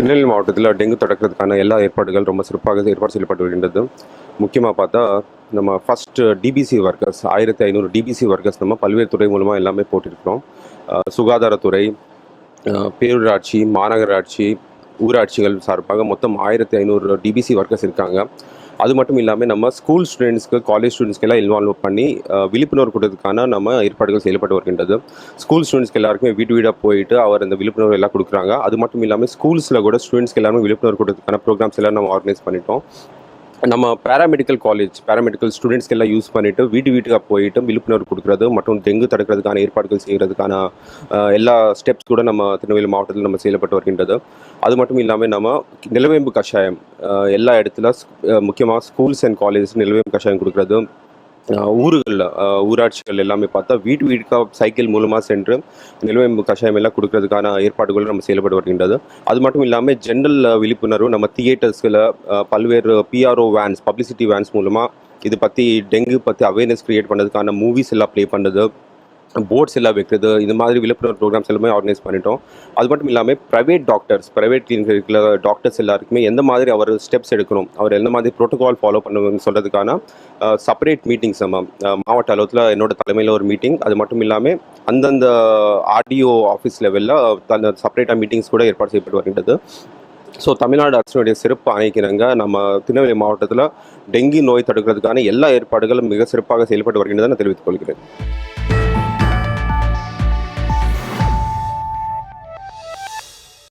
திருநெல்வேலி மாவட்டத்தில் டெங்கு தடுக்கிறதுக்கான எல்லா ஏற்பாடுகள் ரொம்ப சிறப்பாக ஏற்பாடு செய்யப்பட்டு வருகின்றது. முக்கியமாக பார்த்தா நம்ம first DPC workers 1500 DPC workers நம்ம பல்வேறு துறை மூலமாக எல்லாமே போட்டிருக்கிறோம். சுகாதாரத்துறை, பேரூராட்சி, மாநகராட்சி, ஊராட்சிகள் சார்பாக மொத்தம் 1500 டிபிசி ஒர்க்கர்ஸ் இருக்காங்க. அது மட்டும் இல்லாமல் நம்ம ஸ்கூல் ஸ்டூடெண்ட்ஸ்க்கு, காலேஜ் ஸ்டூடெண்ட்ஸ்க்கு எல்லாம் இன்வால்வ் பண்ணி விழிப்புணர்வு கொடுக்கறதுக்கான நம்ம ஏற்பாடுகள் செயல்பட்டு வருகின்றது. ஸ்கூல் ஸ்டூடெண்ட்ஸ்க்கு எல்லாருக்குமே வீடு வீடாக போயிட்டு அவர் அந்த விழிப்புணர்வு எல்லாம் கொடுக்குறாங்க. அது மட்டும் இல்லாமல் ஸ்கூல்ஸில் கூட ஸ்டூடெண்ட்ஸ்க்கு எல்லாமே விழிப்புணர்வு கொடுக்கறதுக்கான ப்ரோக்ராம்ஸ் எல்லாம் நம்ம ஆர்கனைஸ் பண்ணிட்டோம். நம்ம பேராமெடிக்கல் ஸ்டூடெண்ட்ஸ்க்கு எல்லாம் யூஸ் பண்ணிவிட்டு வீட்டுக்காக போயிட்டு விழிப்புணர்வு கொடுக்குறது மற்றும் டெங்கு தடுக்கிறதுக்கான ஏற்பாடுகள் செய்கிறதுக்கான எல்லா ஸ்டெப்ஸ் கூட நம்ம திருநெல்வேலி மாவட்டத்தில் நம்ம செயல்பட்டு வருகின்றது. அது மட்டும் இல்லாமல் நம்ம நிலவேம்பு கஷாயம் எல்லா இடத்துல முக்கியமாக ஸ்கூல்ஸ் அண்ட் காலேஜஸ் நிலவேம்பு கஷாயம் கொடுக்குறது, ஊர்களில் ஊராட்சிகள் எல்லாமே பார்த்தா வீட்டுக்காக சைக்கிள் மூலமாக சென்று நிலவேம்பு கஷாயம் எல்லாம் கொடுக்கறதுக்கான ஏற்பாடுகள் நம்ம செயல்பட்டு வருகின்றது. அது மட்டும் இல்லாமல் ஜென்ரல் விழிப்புணர்வு நம்ம தியேட்டர்ஸில் பல்வேறு பிஆர்ஓ வேன்ஸ், பப்ளிசிட்டி வேன்ஸ் மூலமாக இது பற்றி டெங்கு பற்றி அவேர்னஸ் க்ரியேட் பண்ணுறதுக்கான மூவிஸ் எல்லாம் ப்ளே பண்ணுறது, போர்ட்ஸ் எல்லாம் வைக்கிறது, இந்த மாதிரி விழிப்புணர்வு ப்ரோக்ராம்ஸ் எல்லாமே ஆர்கனைஸ் பண்ணிட்டோம். அது மட்டும் இல்லாமல் ப்ரைவேட் கிளினிக் இருக்கிற டாக்டர்ஸ் எல்லாருக்குமே எந்த மாதிரி அவர் ஸ்டெப்ஸ் எடுக்கணும், அவர் எந்த மாதிரி ப்ரோட்டோகால் ஃபாலோ பண்ணுவாங்கன்னு சொல்கிறதுக்கான செப்பரேட் மீட்டிங்ஸ் நம்ம மாவட்ட அளவில் என்னோட தலைமையில் ஒரு மீட்டிங், அது மட்டும் இல்லாமல் அந்தந்த ஆர்டிஓ ஆஃபீஸ் லெவலில் செப்பரேட்டாக மீட்டிங்ஸ் கூட ஏற்பாடு செய்யப்பட்டு வருகின்றது. ஸோ தமிழ்நாடு அரசினுடைய சிறப்பு அணைக்கிறங்க நம்ம திருநெல்வேலி மாவட்டத்தில் டெங்கு நோய் தடுக்கிறதுக்கான எல்லா ஏற்பாடுகளும் மிக சிறப்பாக செயல்பட்டு வருகின்றதை நான் தெரிவித்துக் கொள்கிறேன்.